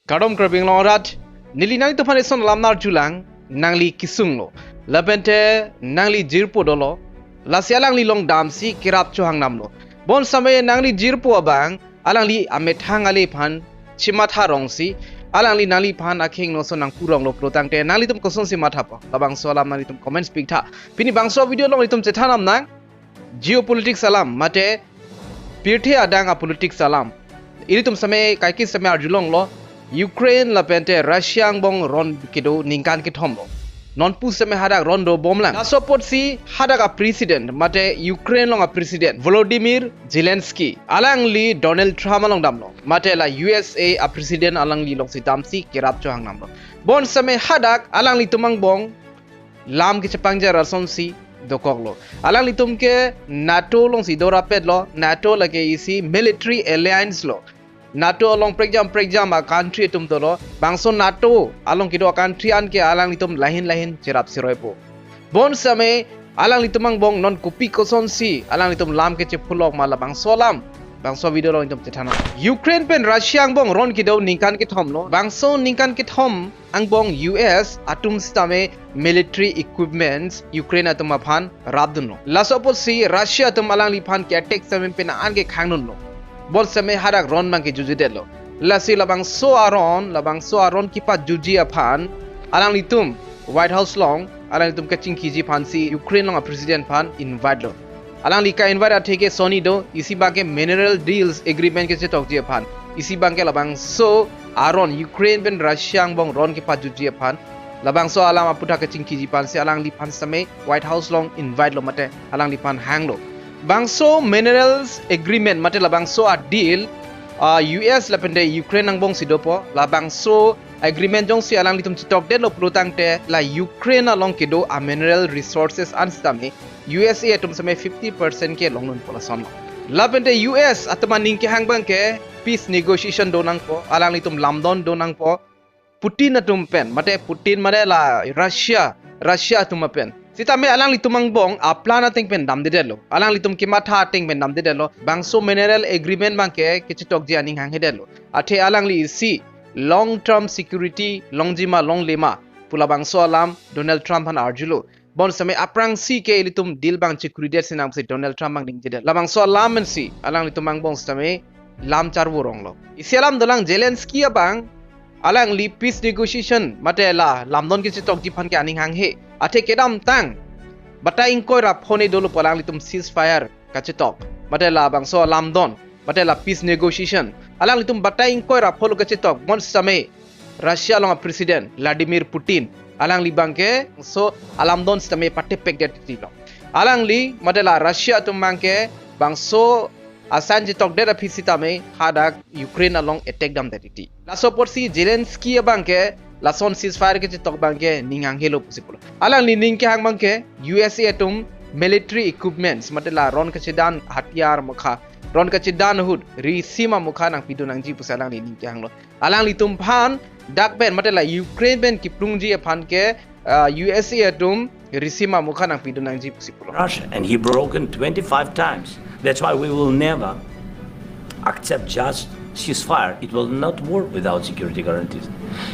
Kadom kerbing lorat nili nang tu paneson lamnar julang nangli kisung lo labente nangli jirpo dolo la sialang li long damsi kirap chuhang namlo bon samay nangli jirpo abang alang li amet hangale phan chimatha rongsi alang li nangli phan akheng no so nang purong lo protang te nangli tum koson si matha pa labang so alam nangli tum comment speak tha pini bangso video long itum Chethan nam nang geopolitics salam mate Pirthe adang a politics salam ini tum samay kaikis samay arjulong lo Ukraine la pente Russia bong ron kido ningkan kithom lo non pusame hadak rondo bomlang na support si hadak a president mate Ukraine long a president Volodymyr Zelenskyy alang li Donald Trump long damlo mate la USA a president alang li long si damsi kirap chohang namlo bon same hadak alang li tumang bong lam ki chapangja rason si dokoglo alang li tumke NATO long si dora pedlo NATO lage isi military alliance lo NATO along pregjam a country tum tolo bangso NATO along kido country an ke alang litum lahin cerap siroipo bon same alang litumang bong non kopi koson si alang litum lam ke chepulok mala bangso lam bangso video lo itum Chethan Ukraine pen Russia ang bong ron kido ningkan ke thom lo bangso ningkan ke thom ang bong US atum stame military equipments Ukraine atum aphan rabdun lo lasopo si Russia atum alang li phan ke attack same pen an ke khangnun lo bol same harak ron mang ke jujidelo lasi labang so aron kipa juji aphan alang litum White House long alang litum kaching kiji phan si Ukraine long a president phan invite lo alang lika invite atheke Sony do isi banke mineral deals agreement ke chetok ji aphan isi banke labang so aron Ukraine ben Russia bong ron kipa juji aphan labang so alam Aphuthak kaching kiji phan si alang li phan same White House long invite lo mate alang li phan hang lo bangso minerals agreement mate la bangso a deal US la pende Ukraine nang bong sidopo la bangso agreement jong si alang litum chitok de lo protang te la Ukraine along kido a mineral resources anstame USA atum same 50% ke longnun pola son la pende US atama ning ke hangbang ke peace negotiation donang po alang litum lamdon donang po Putin atum pen mate Putin mare la Russia atum pen Sita me alang litumang bong aplana ting pen dam dedelo alang litum kimatha ting pen dam dedelo bangso mineral agreement bangke kichitok ji aning hang hedelo athe alang li si long term security longjima long lema pula bangso alam Donald Trump han arjulo bon same aprang si ke litum deal bang security sinam si Donald Trump bang ding jedel la bangso alam men si alang litumang bong same lam charvo ronglo isi alam dolang Zelenskyy bang alang li peace negotiation mate la lamdon kichitok ji phan ke aning hang he athe kedam tang bata ingkoi rap phone dolo palang litum ceasefire kachetok matela bangso lamdon matela peace negotiation alang litum bata ingkoi rap pholo kachetok mon same Russia long president Volodymyr Putin alang li bangke so alamdon same patte pek det tilo alang li matela Russia tum bangke bangso asan jitok det afisita me hadak Ukraine along attack dam detiti la support si Zelenskyy bangke lason ceasefire ke chitok bangke ningang helo possible alang ni ning ke hang bangke USA atum military equipments matela ron ka chidan hatiar mukha ron ka chidan hud risima mukha nang pidu nang ji pusalang ni ning ke hang lo alang li tum phan dak ben matela Ukraine ben ki plungji phan ke USA atum risima mukha nang pidu nang ji possible Russia and he broken 25 times that's why we will never accept just ceasefire. It will not work without security guarantees.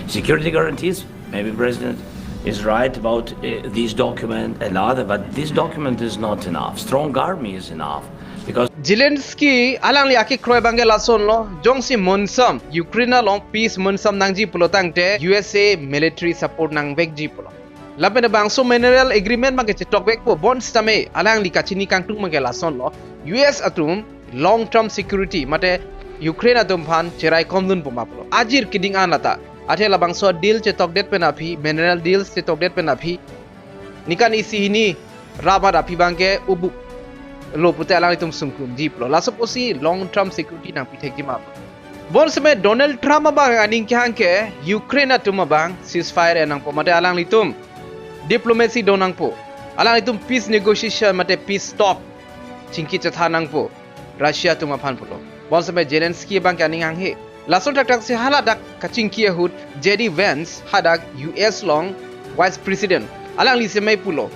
Security guarantees, maybe President is right about this document and other, but this document is not enough. Strong army is enough. Because Zelenskyy alang li aki kroy bangge lason lo jongsi monsam Ukraine long peace monsam nangji pulotang te USA military support nang vekji pulo lapen bangso mineral agreement bangke chitok vek po bonds tame alang li kachini kangtung bangge lason lo US atum long term security mate Ukraine atum phan cherai komdun pumapulo ajir kiding anata athela bangso deal chetok det penapi mineral deals chetok det penapi nikan isi ini raba rapi bangke ubu lo pute alang itum sumkum jiplo lasoposi long term security nang pitheki map bon sme Donald Trump bang aning khanke Ukraine atum bang ceasefire enang po mate alang litum diplomacy donang po alang litum peace negotiation mate peace talk chingki Chethan nang po Russia atum phan pulo bon sampai Zelenskyy bang kaning hang he lason tak se haladak kaching kia hud JD Vance hadak US long vice president alang li semai pulo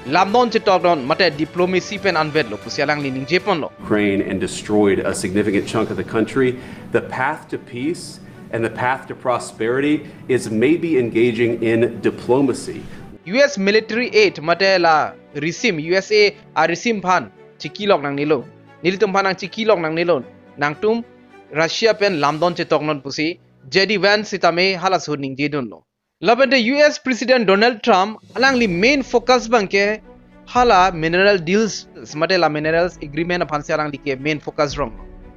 lamdon chitok don mate diplomacy pen anved lo pusialang li ning jepon lo Ukraine and destroyed a significant chunk of the country. The path to peace and the path to prosperity is maybe engaging in diplomacy. US military aid matela receive USA a receive phan chikilok nang nilo nilitum phan nang chikilok nang nilo nang tum Russia pen lamdon che toknon pusi JD Vance sitame halas huning jidun lo labende US President Donald Trump alangli main focus banke hala mineral deals matela minerals agreement phan se alangli ke main focus rong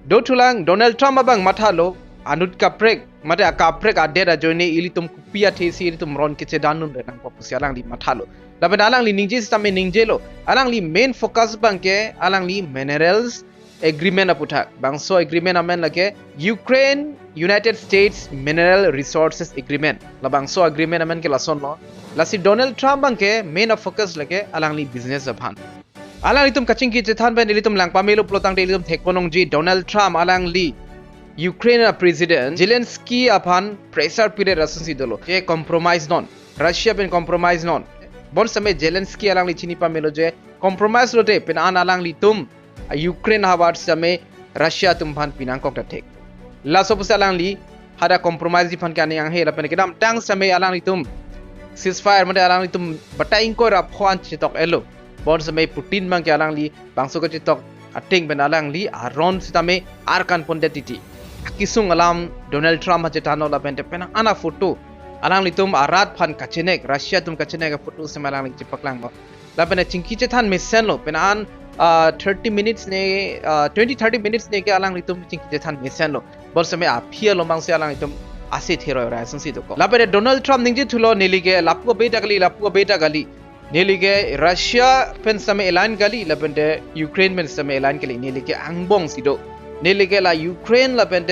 do thulang Donald Trump abang mathalo anut kaprek mate akaprek adera joine ilitum kupia thesi ilitum ron kiche danun nang popusi alangli mathalo labende alangli ningje sitame ningjelo alangli main focus banke alangli minerals agreement Aphuthak bangso agreement amen lake Ukraine United States Mineral Resources Agreement la bangso agreement amen ke lason lo lasi Donald Trump bangke main of focus lake alangli business aphan alang itum kaching ki Chethan ben ilitum lang pamelo plotang de ilitum thekponong ji Donald Trump alangli Ukraine President Zelenskyy aphan pressure period asensi dolo je compromise non Russia ben compromise non bon samay Zelenskyy alangli chini pamelo je compromise lote pen an alangli tum Ukraine hawat samay Russia tum phan pinang kok ta thek la sopus alangli hada compromise di phan ka ni ang he la pen kedam tang samay alangli tum ceasefire mate alangli tum batain ko ra phwan chitok elo bon samay Putin mang ke alangli bangso ko chitok ating ben alangli aron sitame arkan pondetiti akisung alam Donald Trump Chethan la pen pen ana photo alangli tum arat phan kachenek Russia tum kachenek photo semalang chipaklang mo la pen chingki Chethan mission lo pen an 30 minutes ne 20-30 minutes ne ke alang litum chingki Chethan mission lo bor samay aphia lo bangse alang litum ase thero ra sansi to ko la pen Donald Trump ningji thulo nelige lapko beta gali nelige Russia pen samay align gali la pen Ukraine pen samay align gali nelige angbong sido nelige la Ukraine la pen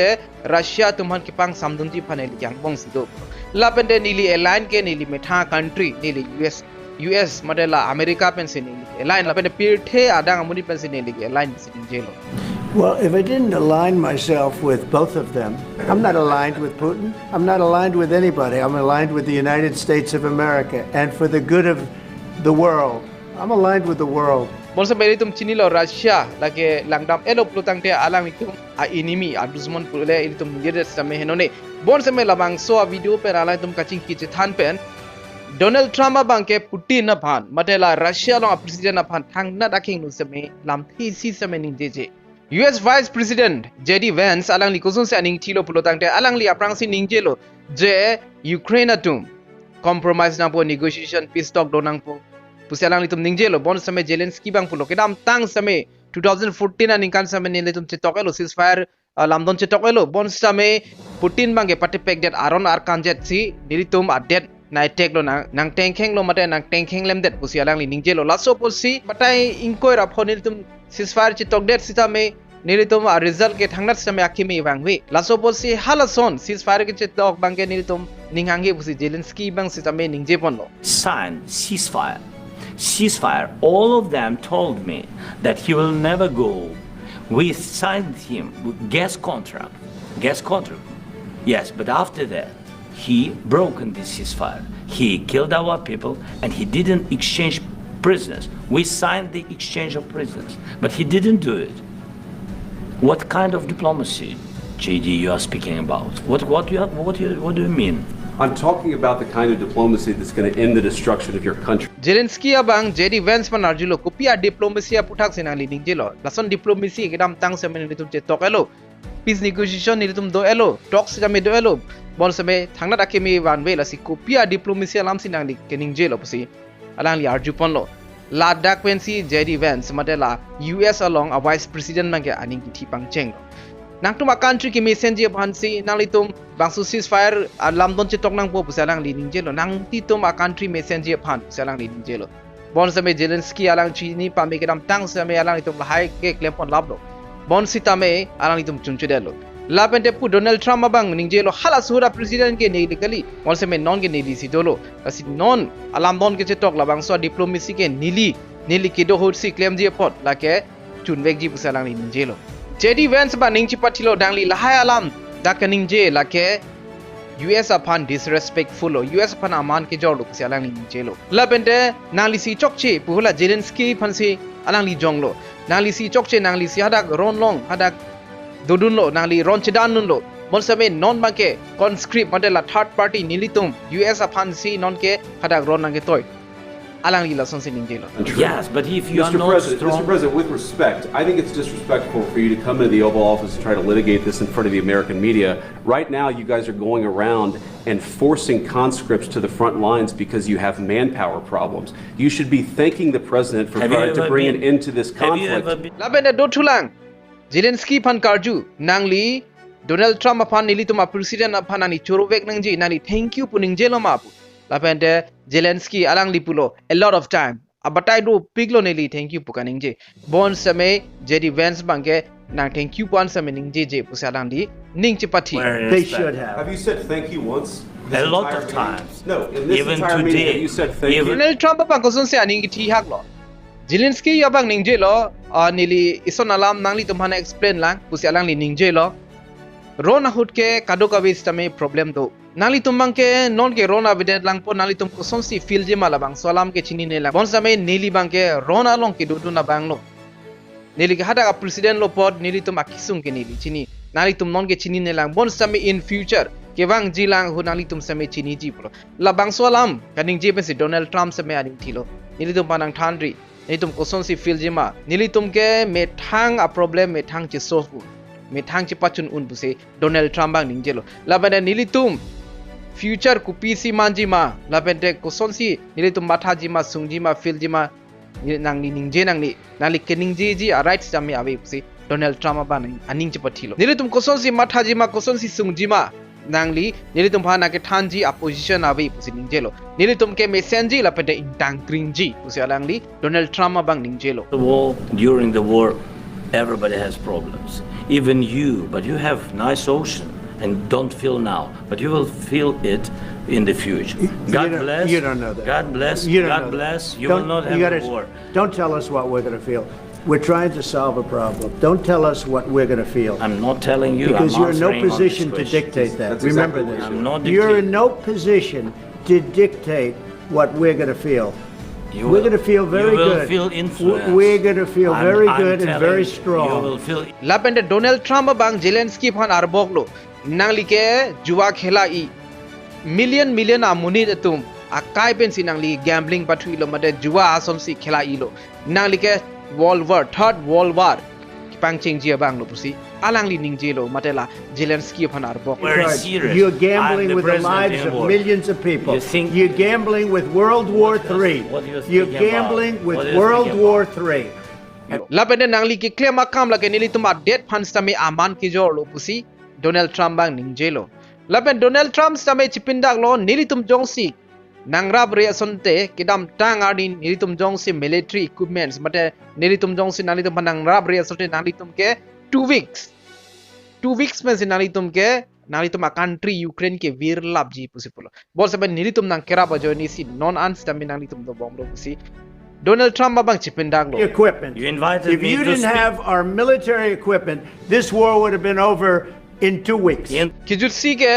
Russia tumhan ki pang samdunti phane li angbong sido la pen nili align ke nili metha country nili US madela America pen sini align la pen Pirthe adang amuni pen sini li align sini jelo Well, if I didn't align myself with both of them, I'm not aligned with Putin. I'm not aligned with anybody. I'm aligned with the United States of America. And for the good of the world, I'm aligned with the world. Bon sa beri tum chini lo Russia lage langdam elo plutang te alang itum a enemy a dusman pule itum ngede same henone bon sa me labang so a video per alang tum kaching ki Chethan pen Donald Trump bangke Putin na phan matela Russia long president na phan thang na daking nu same lam thi si same ning jeje US Vice President JD Vance alang li kosun se aning thilo pulotang te alang li aprang si ning jelo je Ukraine tum compromise na po negotiation peace talk donang po pusalang li tum ning jelo bon same Zelenskyy bang pulo kedam tang same 2014 aning kan same ne tum chetokelo ceasefire lamdon chetokelo bon same Putin bangke patipek det aron arkan jet si nilitum adet nai tek lo nang tengkheng lo mate nang tengkheng lem det pusialang li ning jelo laso posi patai ingkoi ra phonil tum ceasefire chitok det sitame nilitum a result ke thangnat same akhimi bangwi laso posi halason ceasefire ke chitok bangke nilitum ninghangi pusi Zelenskyy bang sitame ningje ponlo Sign ceasefire. All of them told me that he will never go. We signed him with gas contract. Yes, but after that, he broken this ceasefire. He killed our people and he didn't exchange prisoners. We signed the exchange of prisoners, but he didn't do it. What kind of diplomacy, JD, you are speaking about? What do you mean? I'm talking about the kind of diplomacy that's going to end the destruction of your country. Zelenskyy abang JD Vance manarjulo kopia diplomacy Aphuthak sinali ningjelo lason diplomacy kedam tang same nitum chetok elo peace negotiation nitum do elo talks jame do elo bon same thangna dakemi wanwe lasi kopia diplomacy alam sinali keningjelo pusi alang li arjupon lo Ladakh pensi JD Vance matela US along a vice president mangke aning ki pangcheng nangtum a country ki messenger bhansi nalitum bangsu ceasefire lamdon chetok nang po pusalang li ningjelo nang titum a country messenger phan pusalang li ningjelo bon same Zelenskyy alang chini pame kedam tang same alang itum hai ke klempon lablo bon sitame alang itum chunchudelo la pente pu Donald Trump abang ningjelo hala sura president ke nei likali bon same non ke nei si dolo asi non alam don ke chetok labang so diplomacy ke nili ke do hot si claim je pot la ke chunwek ji pusalang li ningjelo JD Vance ba ningchi patilo dangli lahai alam dakaning je la ke US upon disrespectful US upon aman ke jor luk sialang ni jelo la pente nangli si chokche puhula Zelenskyy phansi alang li jonglo nangli si chokche nangli si hadak ron long hadak dodun lo nangli ron chedan nun lo bon same non banke conscript madela third party nilitum US upon si non ke khadak ron nang ke toy alang li la son sin ningjelo Yes, but if you are Mr. not President, strong... Mr. President, with respect, I think it's disrespectful for you to come into the Oval Office and try to litigate this in front of the American media. Right now, you guys are going around and forcing conscripts to the front lines because you have manpower problems. You should be thanking the President for trying to bring an end to this conflict. la bende do thulang Zelenskyy pan karju nangli Donald Trump upon nilitum president upon ani chorovek nangji nani thank you puning jelo mapu la bende Zelenskyy alang lipulo a lot of time abatai do piglo neli thank you pukaning je bon same JD Vance banke nang thank you pan same ning je pusalang di ning chipati They should have. Have you said thank you once? A lot of times. No, in this Even entire meeting, today, have you said thank you? Donald Trump pa kosun se aning thi hak lo Zelenskyy yabang ning je lo nili ison alam nangli tumhana explain lang pusalang li ning je lo Rona hutke kado kabis tame problem do nali tumbang ke non ke rona bidet lang po nali tum koson si feel je malabang salam ke chini ne lang bon same nili bang ke rona long ke dudu na bang lo nili ke hada ka president lo pod nili tum akisung ke nili chini nali tum non ke chini ne lang bon same in future ke bang jilang hu nali tum same chini ji pro la bang salam kaning je pe si Donald Trump same aning thilo nili tum panang thandri nili tum koson si feel je ma nili tum ke me thang a problem me thang che solve me thang chi pachun un buse Donald Trump bang ningjelo labane nilitum future ku PC manji ma labente ko sonsi nilitum mathaji ma sungji ma filji ma nang ni ningje nang ni nali keningji ji a rights jami ave buse Donald Trump ba nang aning chi pathilo nilitum ko sonsi mathaji ma ko sonsi sungji ma nangli nilitum phana ke thanji opposition ave buse ningjelo nilitum ke mesenji lapente intang kringji buse alangli Donald Trump bang ningjelo During the war, everybody has problems. Even you, but you have nice ocean and don't feel now, but you will feel it in the future. God bless. You don't know that. God bless. You don't God know bless. that. You Don't- will not you have gotta- a war. Don't tell us what we're going to feel. We're trying to solve a problem. Don't tell us what we're going to feel. I'm not telling you. Because I'm you're in no answering on this position to question. dictate that. That's Remember exactly this. what I'm not You're dictating. in no position to dictate what we're going to feel. You We're will- going to feel very you will good. feel influenced. We're going to feel very I'm good and telling very you, strong. You will feel lapende Donald Trump bang Zelenskyy phan arboklo nangli ke juwa khela I million amuni tum akai pen sinangli gambling pathui lo mate juwa asom si khela I lo nangli ke third world war pangching ji bang lo pusi alangli ningje lo matela Zelenskyy phan arbok very Because serious. You're I'm gambling the with the president lives in of war. millions of people. You think- You're gambling with World War III. what you're You're thinking about? gambling with What you're World thinking War III. lapende nangli ke claim akam la ke nili tuma dead phan same aman ki jor lo pusi Donald Trump bang ningje lo lapen Donald Trump same chipindak lo nili tum jongsi nangrab re sonte kidam tang adin nili tum jongsi military equipments mate nili tum jongsi nali tum nangrab re sonte nali tum ke 2 weeks में से नाली तुम a country Ukraine के वीर लाभ जी pussy पुलो बोल सब नीली तुम नंग केरा बजो नी सी non ans तमी नाली तुम दो bomb low pussy Donald Trump babang chipindang lo Equipment. You invited If me you to didn't speak. have our military equipment, this war would have been over in 2 weeks. kijutsi ke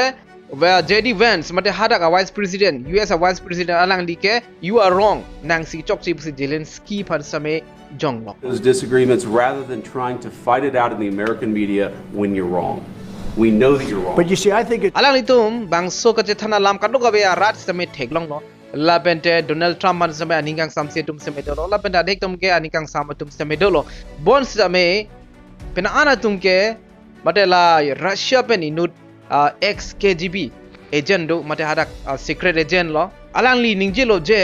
where JD Vance mate hadak a vice president US a vice president alang li ke you are wrong nang si chok si pusi Zelenskyy pan same jong lo Those disagreements rather than trying to fight it out in the American media when you're wrong. We know that you're wrong. But you see, I think it, alang li tum bang so ka Chethana lam ka do ka be a rat same theglong lo la bente Donald Trump man same aningang samse tum same do lo la bente adek tum ke aningang sam tum same do lo bon same pena ana tum ke mate la Russia pen inut ex KGB agent do mate hadak secret agent lo alang li ningje lo je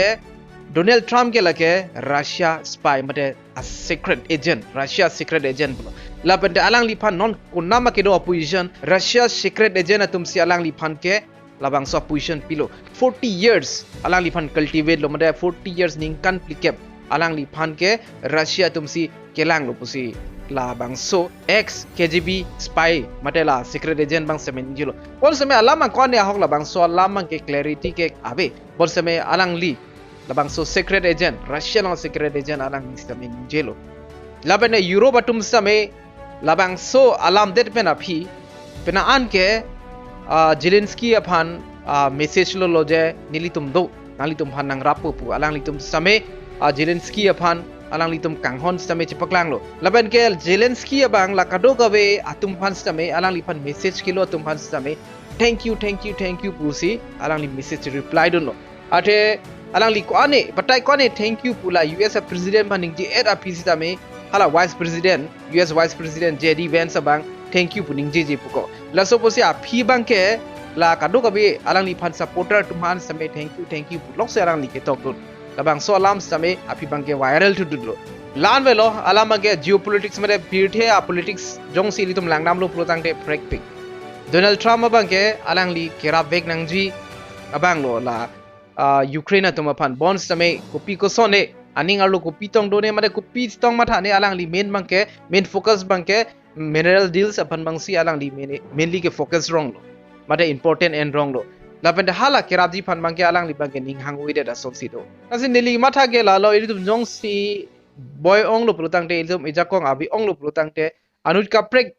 Donald Trump ke lake Russia spy mate a secret agent Russia secret agent lo la bente alang li phan non kunama ke do opposition Russia secret agent atum si alang li phan ke labang so opposition pilo 40 years alang li phan cultivate lo mate 40 years ning kan plikep alang li phan ke Russia tum si kelang lo pusi labang so ex KGB spy matela secret agent bang semen jilo bon seme alama kon ya hok labang so alama ke clarity ke abe bon seme alang li labang so secret agent Russian secret agent alang ni semen jilo labane Europe atum same labang so alam det pena phi pena an ke Zelenskyy aphan message lo je nilitum do nalitum phan nang rapu pu alang litum same Zelenskyy aphan alang litum kang hon stame chipaklang lo laban ke Zelenskyy abang la kado gawe atum pan stame alang lipan message kilo atum pan stame thank you pusi alang li message reply don lo ate alang li ko ane batai ko ane thank you pula US president paning ji era pc tame hala vice president US vice president JD Vance abang thank you puning ji puko la so posi a phi bang ke la kado gawe alang li pan supporter tuman stame thank you lok se alang li ke tok don labang so alam stame api bang ke viral to dudlo lan velo alam ge geopolitics mare Pirthe a politics jong si litum langnam lo plotang de break pick Donald Trump abang ke alang li kerap vek nangji abang lo la Ukraine atuma pan bonds tame kopi ko sone aning arlo kopi tong done mare kopi tong matha ne alang li main focus bang ke mineral deals apan bang si alang li mainly ke focus wrong lo mate important and wrong lo lapen de hala kerap ji pan bang ke alang li bang ke ning hang wi de da som si do asin nili matha ke la lo itum jong si boy ong lo plotang de itum ijakong abi ong lo plotang te anut ka prek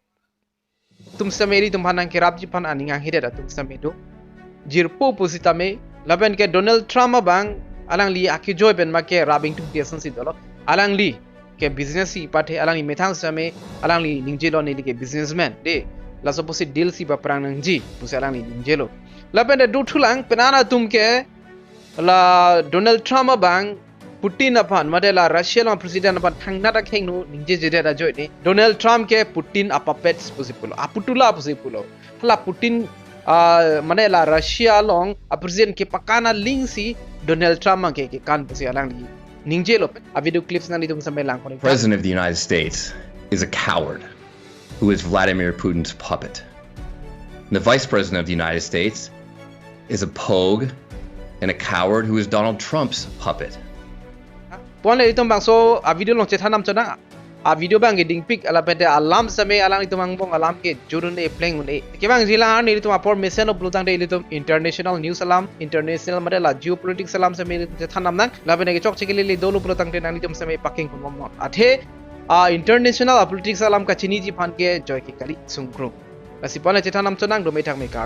tum sameri tum hanang kerap ji pan aning hang hide da tum samedo jirpo positame laben ke Donald Trump abang alang li akijoy ben make rabing tum tiasan si dolo alang li ke business si pathe alang li methang same alang li ningjelo ni ke businessman de la suppose deal si ba prang nang ji pusi alang li ningjelo laben de dutulang penana tum ke la Donald Trump abang Putin apan madela Russia la president apan thangna ta khengnu ningje jede da joy ni Donald Trump ke Putin apapets pusipulo aputula pusipulo hala Putin madela Russia long a president ke pakana link si Donald Trump ke kan pusi alang li ningje lo a video clips na ni tum sampai lang kon President of the United States is a coward who is Vladimir Putin's puppet. And the Vice President of the United States is a pogue and a coward who is Donald Trump's puppet. Pon le itom bang so a video long Chethan nam chona a video bang ge ding pic ala pete alam same alang itom bang bong alam ke jurun e playing ne ke bang jila ni itom apor mission of blutang de itom international news alam international madela geopolitics alam same Chethan nam nang la pete ke chok chikili le dolo blutang de nang itom same paking kon mom athe international politics alam ka chini ji phan ke joy ke kali sungkro la sipone Chethan nam chonang do me thak me kar